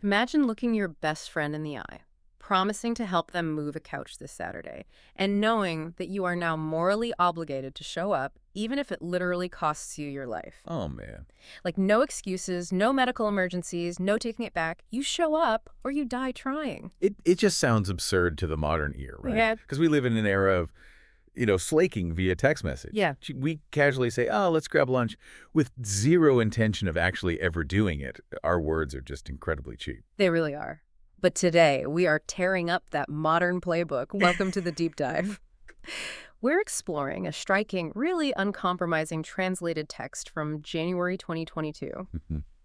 Imagine looking your best friend in the eye, promising to help them move a couch this Saturday, and knowing that you are now morally obligated to show up, even if it literally costs you your life. Oh, man. Like, no excuses, no medical emergencies, no taking it back. You show up or you die trying. It just sounds absurd to the modern ear, right? Yeah. Because we live in an era of, slaking via text message. Yeah. We casually say, oh, let's grab lunch, with zero intention of actually ever doing it. Our words are just incredibly cheap. They really are. But today, we are tearing up that modern playbook. Welcome to the deep dive. We're exploring a striking, really uncompromising translated text from January 2022.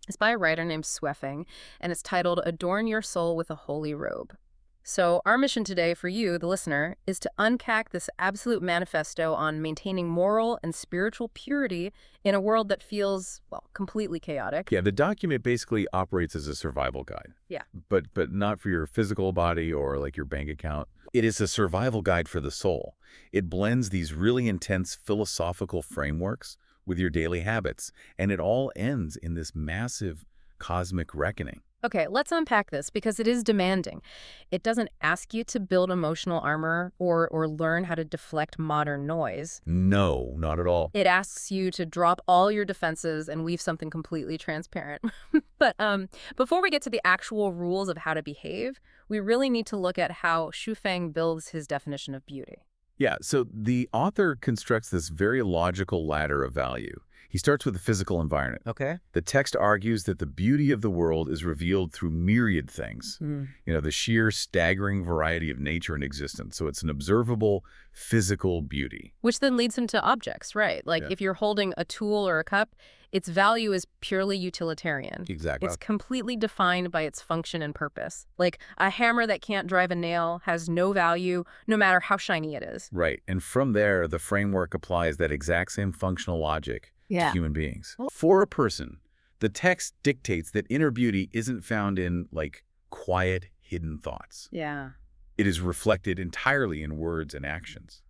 It's by a writer named Swefeng, and it's titled Adorn Your Soul with a Holy Robe. So our mission today for you, the listener, is to unpack this absolute manifesto on maintaining moral and spiritual purity in a world that feels, well, completely chaotic. Yeah, the document basically operates as a survival guide. Yeah. But not for your physical body or like your bank account. It is a survival guide for the soul. It blends these really intense philosophical frameworks with your daily habits, and it all ends in this massive cosmic reckoning. Okay, let's unpack this because it is demanding. It doesn't ask you to build emotional armor or learn how to deflect modern noise. No, not at all. It asks you to drop all your defenses and weave something completely transparent. But before we get to the actual rules of how to behave, we really need to look at how Swefeng builds his definition of beauty. Yeah, so the author constructs this very logical ladder of value. He starts with the physical environment. Okay. The text argues that the beauty of the world is revealed through myriad things. The sheer staggering variety of nature and existence. So it's an observable physical beauty. Which then leads him to objects, right? Like Yeah. if you're holding a tool or a cup, its value is purely utilitarian. Exactly. It's completely defined by its function and purpose. Like a hammer that can't drive a nail has no value, no matter how shiny it is. Right. And from there, the framework applies that exact same functional logic to human beings. For a person, the text dictates that inner beauty isn't found in, like, quiet, hidden thoughts. Yeah. It is reflected entirely in words and actions.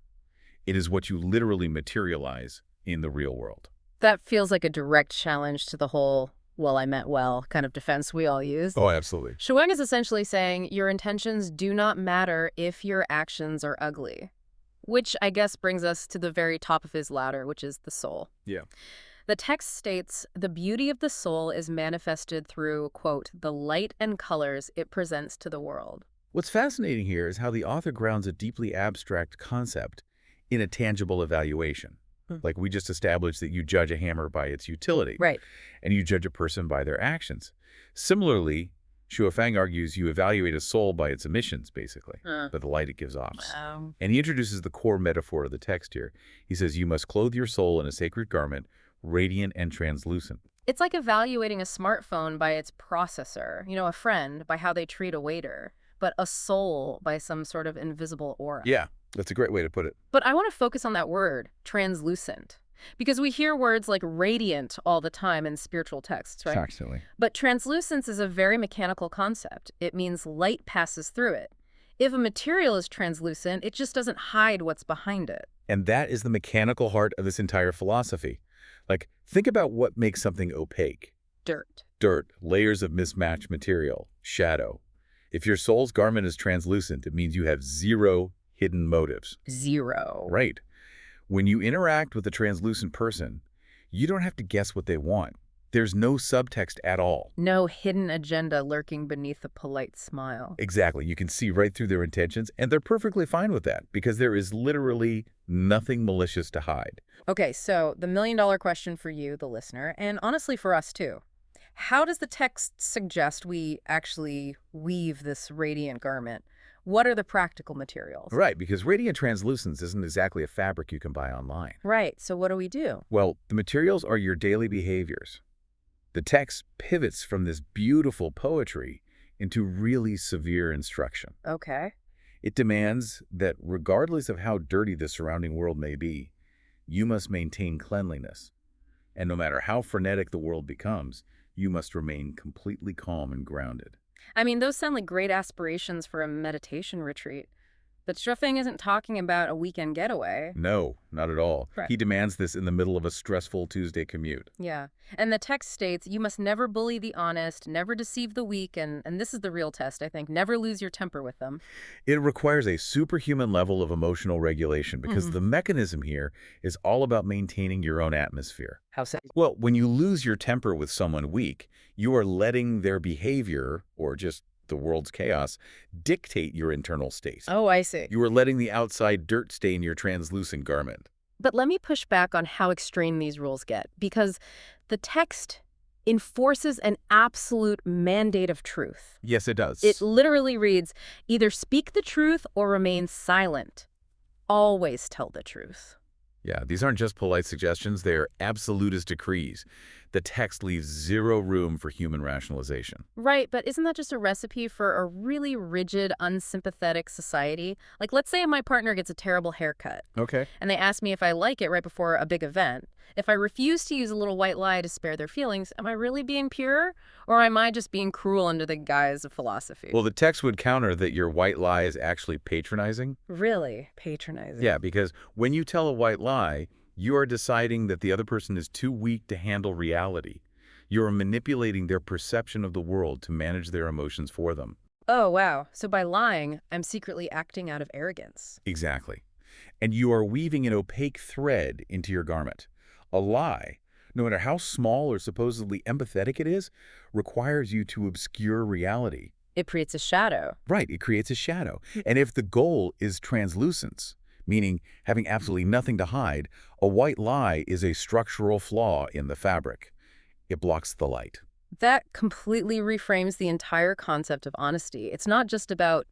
It is what you literally materialize in the real world. That feels like a direct challenge to the whole, well, I meant well, kind of defense we all use. Oh, absolutely. Swefeng is essentially saying your intentions do not matter if your actions are ugly. Which I guess brings us to the very top of his ladder, which is the soul. Yeah. The text states, the beauty of the soul is manifested through, quote, the light and colors it presents to the world. What's fascinating here is how the author grounds a deeply abstract concept in a tangible evaluation. Like we just established that you judge a hammer by its utility. Right. And you judge a person by their actions. Similarly, Swefeng argues you evaluate a soul by its emissions, basically, by the light it gives off. And he introduces the core metaphor of the text here. He says, you must clothe your soul in a sacred garment, radiant and translucent. It's like evaluating a smartphone by its processor, a friend by how they treat a waiter, but a soul by some sort of invisible aura. Yeah, that's a great way to put it. But I want to focus on that word, translucent. Because we hear words like radiant all the time in spiritual texts, right? Constantly. But translucence is a very mechanical concept. It means light passes through it. If a material is translucent, it just doesn't hide what's behind it. And that is the mechanical heart of this entire philosophy. Like, think about what makes something opaque. Dirt. Dirt, layers of mismatched material, shadow. If your soul's garment is translucent, it means you have zero hidden motives. Zero. Right. When you interact with a translucent person, you don't have to guess what they want. There's no subtext at all. No hidden agenda lurking beneath a polite smile. Exactly. You can see right through their intentions, and they're perfectly fine with that because there is literally nothing malicious to hide. Okay, so the million-dollar question for you, the listener, and honestly for us too. How does the text suggest we actually weave this radiant garment? What are the practical materials? Right, because radiant translucence isn't exactly a fabric you can buy online. Right, so what do we do? Well, the materials are your daily behaviors. The text pivots from this beautiful poetry into really severe instruction. Okay. It demands that regardless of how dirty the surrounding world may be, you must maintain cleanliness. And no matter how frenetic the world becomes, you must remain completely calm and grounded. I mean, those sound like great aspirations for a meditation retreat. But Shuofeng isn't talking about a weekend getaway. No, not at all. Right. He demands this in the middle of a stressful Tuesday commute. Yeah. And the text states, you must never bully the honest, never deceive the weak, and this is the real test, I think, never lose your temper with them. It requires a superhuman level of emotional regulation because the mechanism here is all about maintaining your own atmosphere. How so? Well, when you lose your temper with someone weak, you are letting their behavior, or just the world's chaos, dictate your internal state. Oh, I see. You are letting the outside dirt stain your translucent garment. But let me push back on how extreme these rules get, because the text enforces an absolute mandate of truth. Yes, it does. It literally reads, either speak the truth or remain silent. Always tell the truth. Yeah, these aren't just polite suggestions, they are absolutist decrees. The text leaves zero room for human rationalization. Right, but isn't that just a recipe for a really rigid, unsympathetic society? Like, let's say my partner gets a terrible haircut, Okay. and they ask me if I like it right before a big event. If I refuse to use a little white lie to spare their feelings, am I really being pure? Or am I just being cruel under the guise of philosophy? Well, the text would counter that your white lie is actually patronizing. Really? Patronizing? Yeah, because when you tell a white lie, you are deciding that the other person is too weak to handle reality. You are manipulating their perception of the world to manage their emotions for them. Oh, wow. So by lying, I'm secretly acting out of arrogance. Exactly. And you are weaving an opaque thread into your garment. A lie, no matter how small or supposedly empathetic it is, requires you to obscure reality. It creates a shadow. Right, it creates a shadow. And if the goal is translucence, meaning having absolutely nothing to hide, a white lie is a structural flaw in the fabric. It blocks the light. That completely reframes the entire concept of honesty. It's not just about,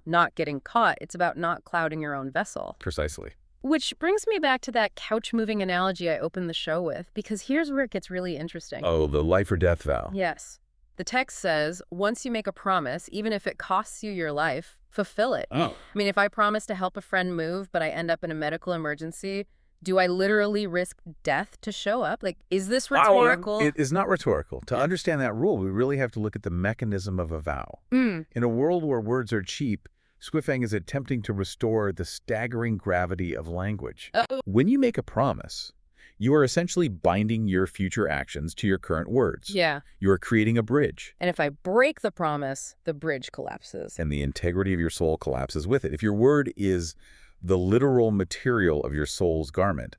not getting caught. It's about not clouding your own vessel. Precisely. Which brings me back to that couch-moving analogy I opened the show with, because here's where it gets really interesting. Oh, the life or death vow. Yes. The text says, once you make a promise, even if it costs you your life, fulfill it. Oh. I mean, if I promise to help a friend move, but I end up in a medical emergency, do I literally risk death to show up? Like, is this rhetorical? It is not rhetorical. To understand that rule, we really have to look at the mechanism of a vow. In a world where words are cheap, Shuofeng is attempting to restore the staggering gravity of language. When you make a promise, you are essentially binding your future actions to your current words. Yeah. You are creating a bridge. And if I break the promise, the bridge collapses. And the integrity of your soul collapses with it. If your word is the literal material of your soul's garment,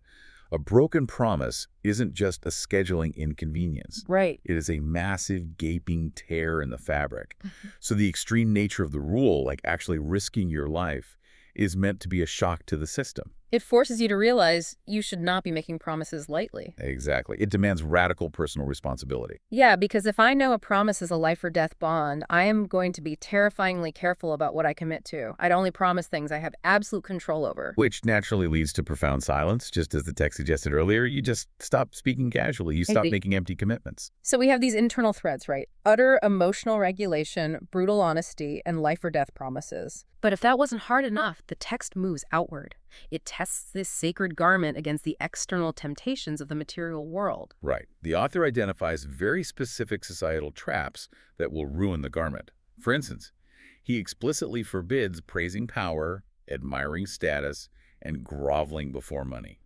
a broken promise isn't just a scheduling inconvenience. Right. It is a massive, gaping tear in the fabric. So the extreme nature of the rule, like actually risking your life, is meant to be a shock to the system. It forces you to realize you should not be making promises lightly. Exactly. It demands radical personal responsibility. Yeah, because if I know a promise is a life or death bond, I am going to be terrifyingly careful about what I commit to. I'd only promise things I have absolute control over. Which naturally leads to profound silence, just as the text suggested earlier. You just stop speaking casually. You stop making empty commitments. So we have these internal threads, right? Utter emotional regulation, brutal honesty, and life or death promises. But if that wasn't hard enough, the text moves outward. It tests this sacred garment against the external temptations of the material world. Right. The author identifies very specific societal traps that will ruin the garment. For instance, he explicitly forbids praising power, admiring status, and groveling before money.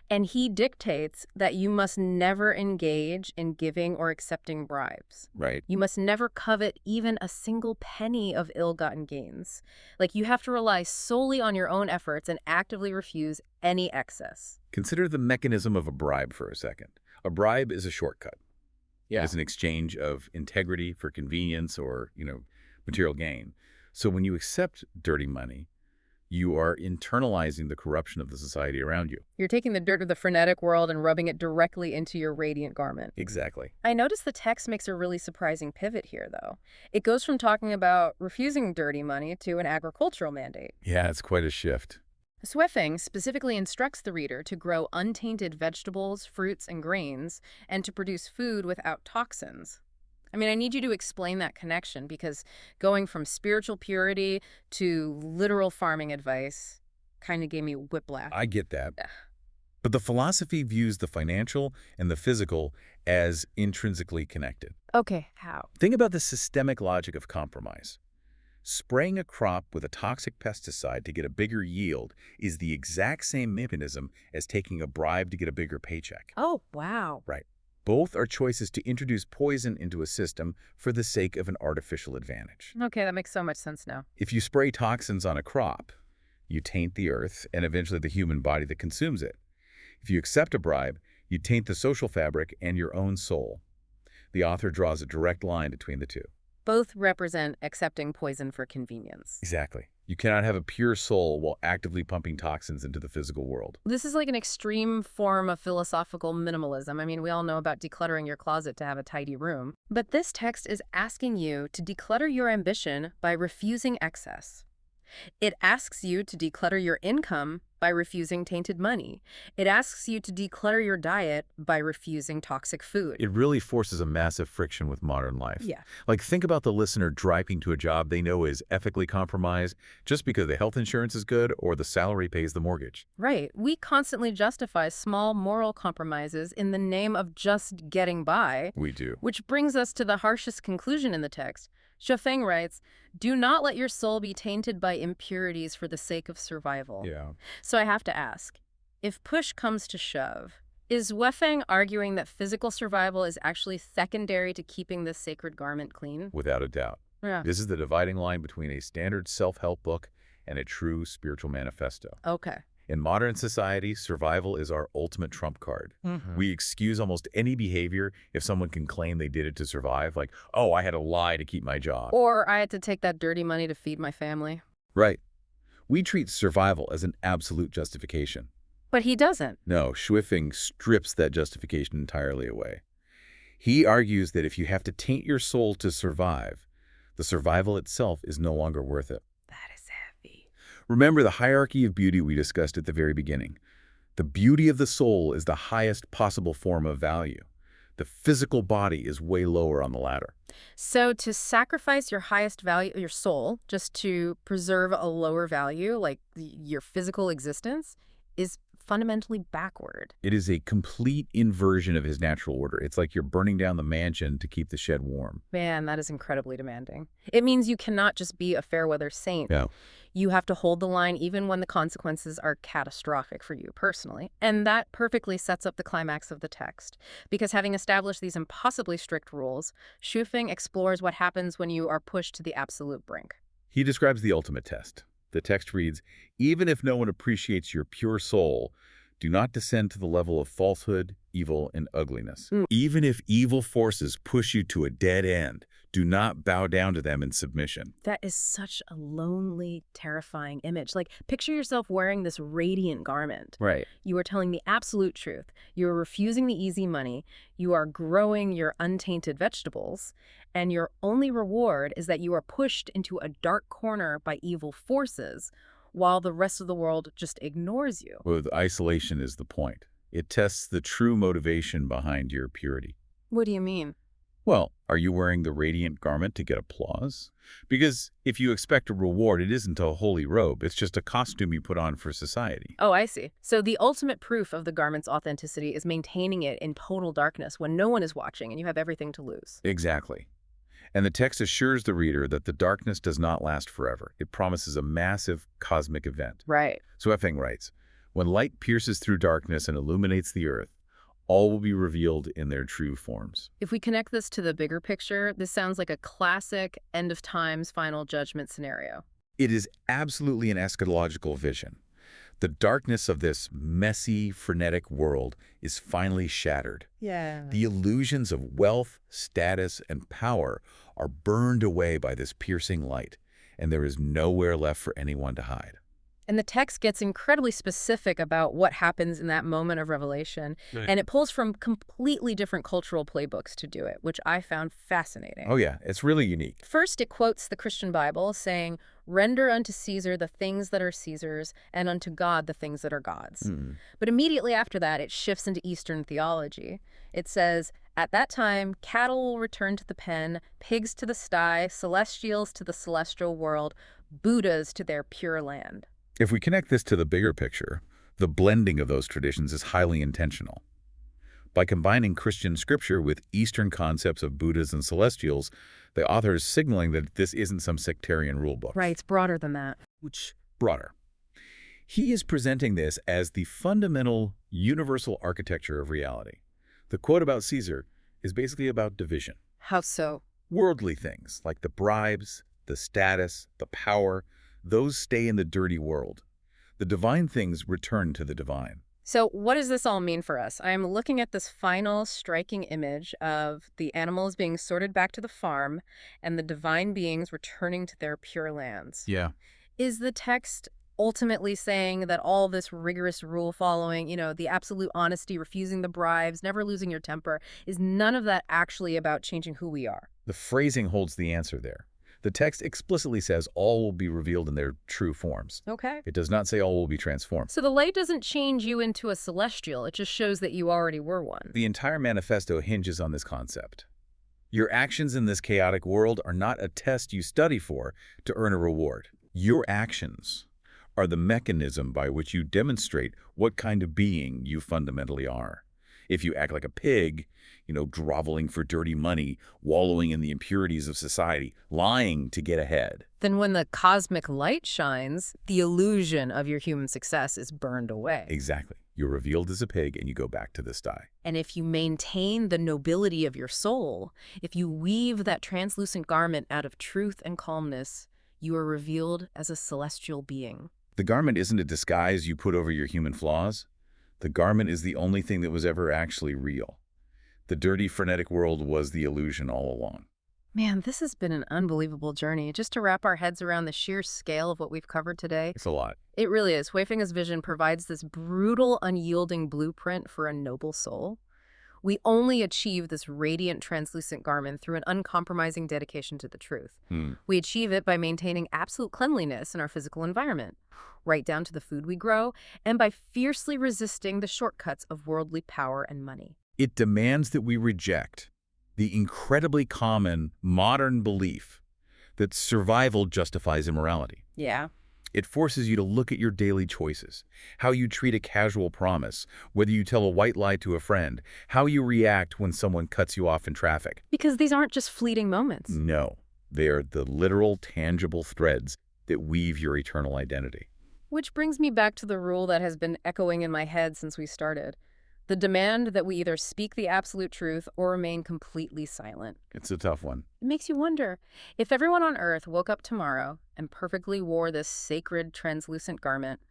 And he dictates that you must never engage in giving or accepting bribes. Right. You must never covet even a single penny of ill-gotten gains. Like, you have to rely solely on your own efforts and actively refuse any excess. Consider the mechanism of a bribe for a second. A bribe is a shortcut. Yeah. It's an exchange of integrity for convenience or, material gain. So when you accept dirty money, you are internalizing the corruption of the society around you. You're taking the dirt of the frenetic world and rubbing it directly into your radiant garment. Exactly. I notice the text makes a really surprising pivot here, though. It goes from talking about refusing dirty money to an agricultural mandate. Yeah, it's quite a shift. Shuofeng specifically instructs the reader to grow untainted vegetables, fruits, and grains, and to produce food without toxins. I mean, I need you to explain that connection, because going from spiritual purity to literal farming advice kind of gave me whiplash. I get that. But the philosophy views the financial and the physical as intrinsically connected. Okay, how? Think about the systemic logic of compromise. Spraying a crop with a toxic pesticide to get a bigger yield is the exact same mechanism as taking a bribe to get a bigger paycheck. Oh, wow. Right. Both are choices to introduce poison into a system for the sake of an artificial advantage. Okay, that makes so much sense now. If you spray toxins on a crop, you taint the earth and eventually the human body that consumes it. If you accept a bribe, you taint the social fabric and your own soul. The author draws a direct line between the two. Both represent accepting poison for convenience. Exactly. You cannot have a pure soul while actively pumping toxins into the physical world. This is like an extreme form of philosophical minimalism. I mean, we all know about decluttering your closet to have a tidy room. But this text is asking you to declutter your ambition by refusing excess. It asks you to declutter your income by refusing tainted money. It asks you to declutter your diet by refusing toxic food. It really forces a massive friction with modern life. Yeah. Like, think about the listener driving to a job they know is ethically compromised just because the health insurance is good or the salary pays the mortgage. Right. We constantly justify small moral compromises in the name of just getting by. We do. Which brings us to the harshest conclusion in the text. Xuefeng writes, "Do not let your soul be tainted by impurities for the sake of survival." Yeah. So I have to ask, if push comes to shove, is Wefeng arguing that physical survival is actually secondary to keeping this sacred garment clean? Without a doubt. Yeah. This is the dividing line between a standard self-help book and a true spiritual manifesto. Okay. In modern society, survival is our ultimate trump card. We excuse almost any behavior if someone can claim they did it to survive, like, oh, I had to lie to keep my job. Or I had to take that dirty money to feed my family. Right. We treat survival as an absolute justification. But he doesn't. No, Xuefeng strips that justification entirely away. He argues that if you have to taint your soul to survive, the survival itself is no longer worth it. That is heavy. Remember the hierarchy of beauty we discussed at the very beginning. The beauty of the soul is the highest possible form of value. The physical body is way lower on the ladder. So to sacrifice your highest value, your soul, just to preserve a lower value, like your physical existence, is fundamentally backward. It is a complete inversion of his natural order. It's like you're burning down the mansion to keep the shed warm. Man, that is incredibly demanding. It means you cannot just be a fair-weather saint. No. You have to hold the line even when the consequences are catastrophic for you personally. And that perfectly sets up the climax of the text. Because having established these impossibly strict rules, Xuefeng explores what happens when you are pushed to the absolute brink. He describes the ultimate test. The text reads, even if no one appreciates your pure soul, do not descend to the level of falsehood, evil, and ugliness. Even if evil forces push you to a dead end, do not bow down to them in submission. That is such a lonely, terrifying image. Like, picture yourself wearing this radiant garment. Right. You are telling the absolute truth. You are refusing the easy money. You are growing your untainted vegetables. And your only reward is that you are pushed into a dark corner by evil forces while the rest of the world just ignores you. Well, the isolation is the point. It tests the true motivation behind your purity. What do you mean? Well, are you wearing the radiant garment to get applause? Because if you expect a reward, it isn't a holy robe. It's just a costume you put on for society. Oh, I see. So the ultimate proof of the garment's authenticity is maintaining it in total darkness when no one is watching and you have everything to lose. Exactly. And the text assures the reader that the darkness does not last forever. It promises a massive cosmic event. Right. So Xuefeng writes, when light pierces through darkness and illuminates the earth, all will be revealed in their true forms. If we connect this to the bigger picture, this sounds like a classic end of times final judgment scenario. It is absolutely an eschatological vision. The darkness of this messy, frenetic world is finally shattered. Yeah. The illusions of wealth, status, and power are burned away by this piercing light, and there is nowhere left for anyone to hide. And the text gets incredibly specific about what happens in that moment of revelation, and it pulls from completely different cultural playbooks to do it, which I found fascinating. Oh yeah, it's really unique. First, it quotes the Christian Bible saying, "Render unto Caesar the things that are Caesar's, and unto God the things that are God's." But immediately after that, it shifts into Eastern theology. It says, "At that time, cattle will return to the pen, pigs to the sty, celestials to the celestial world, Buddhas to their pure land." If we connect this to the bigger picture, the blending of those traditions is highly intentional. By combining Christian scripture with Eastern concepts of Buddhas and celestials, the author is signaling that this isn't some sectarian rulebook. Right, it's broader than that. Which broader. He is presenting this as the fundamental universal architecture of reality. The quote about Caesar is basically about division. How so? Worldly things like the bribes, the status, the power, those stay in the dirty world. The divine things return to the divine. So what does this all mean for us? I'm looking at this final striking image of the animals being sorted back to the farm and the divine beings returning to their pure lands. Yeah. Is the text ultimately saying that all this rigorous rule following, the absolute honesty, refusing the bribes, never losing your temper, is none of that actually about changing who we are? The phrasing holds the answer there. The text explicitly says all will be revealed in their true forms. Okay. It does not say all will be transformed. So the light doesn't change you into a celestial. It just shows that you already were one. The entire manifesto hinges on this concept. Your actions in this chaotic world are not a test you study for to earn a reward. Your actions are the mechanism by which you demonstrate what kind of being you fundamentally are. If you act like a pig, groveling for dirty money, wallowing in the impurities of society, lying to get ahead, then when the cosmic light shines, the illusion of your human success is burned away. Exactly. You're revealed as a pig and you go back to the sty. And if you maintain the nobility of your soul, if you weave that translucent garment out of truth and calmness, you are revealed as a celestial being. The garment isn't a disguise you put over your human flaws. The garment is the only thing that was ever actually real. The dirty, frenetic world was the illusion all along. Man, this has been an unbelievable journey. Just to wrap our heads around the sheer scale of what we've covered today. It's a lot. It really is. Huifeng's vision provides this brutal, unyielding blueprint for a noble soul. We only achieve this radiant, translucent garment through an uncompromising dedication to the truth. We achieve it by maintaining absolute cleanliness in our physical environment, right down to the food we grow, and by fiercely resisting the shortcuts of worldly power and money. It demands that we reject the incredibly common modern belief that survival justifies immorality. Yeah. It forces you to look at your daily choices, how you treat a casual promise, whether you tell a white lie to a friend, how you react when someone cuts you off in traffic. Because these aren't just fleeting moments. No, they are the literal, tangible threads that weave your eternal identity. Which brings me back to the rule that has been echoing in my head since we started. The demand that we either speak the absolute truth or remain completely silent. It's a tough one. It makes you wonder, if everyone on Earth woke up tomorrow and perfectly wore this sacred, translucent garment,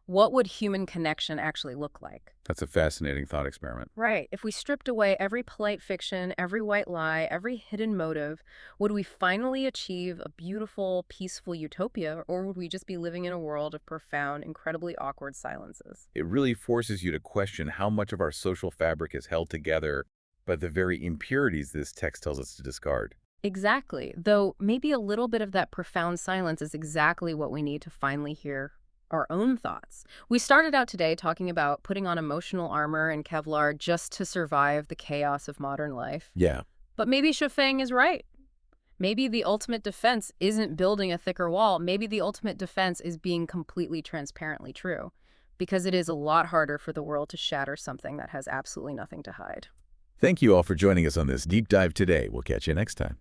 what would human connection actually look like? That's a fascinating thought experiment. Right. If we stripped away every polite fiction, every white lie, every hidden motive, would we finally achieve a beautiful, peaceful utopia, or would we just be living in a world of profound, incredibly awkward silences? It really forces you to question how much of our social fabric is held together by the very impurities this text tells us to discard. Exactly. Though maybe a little bit of that profound silence is exactly what we need to finally hear our own thoughts. We started out today talking about putting on emotional armor and Kevlar just to survive the chaos of modern life. Yeah. But maybe Huifeng is right. Maybe the ultimate defense isn't building a thicker wall. Maybe the ultimate defense is being completely transparently true, because it is a lot harder for the world to shatter something that has absolutely nothing to hide. Thank you all for joining us on this deep dive today. We'll catch you next time.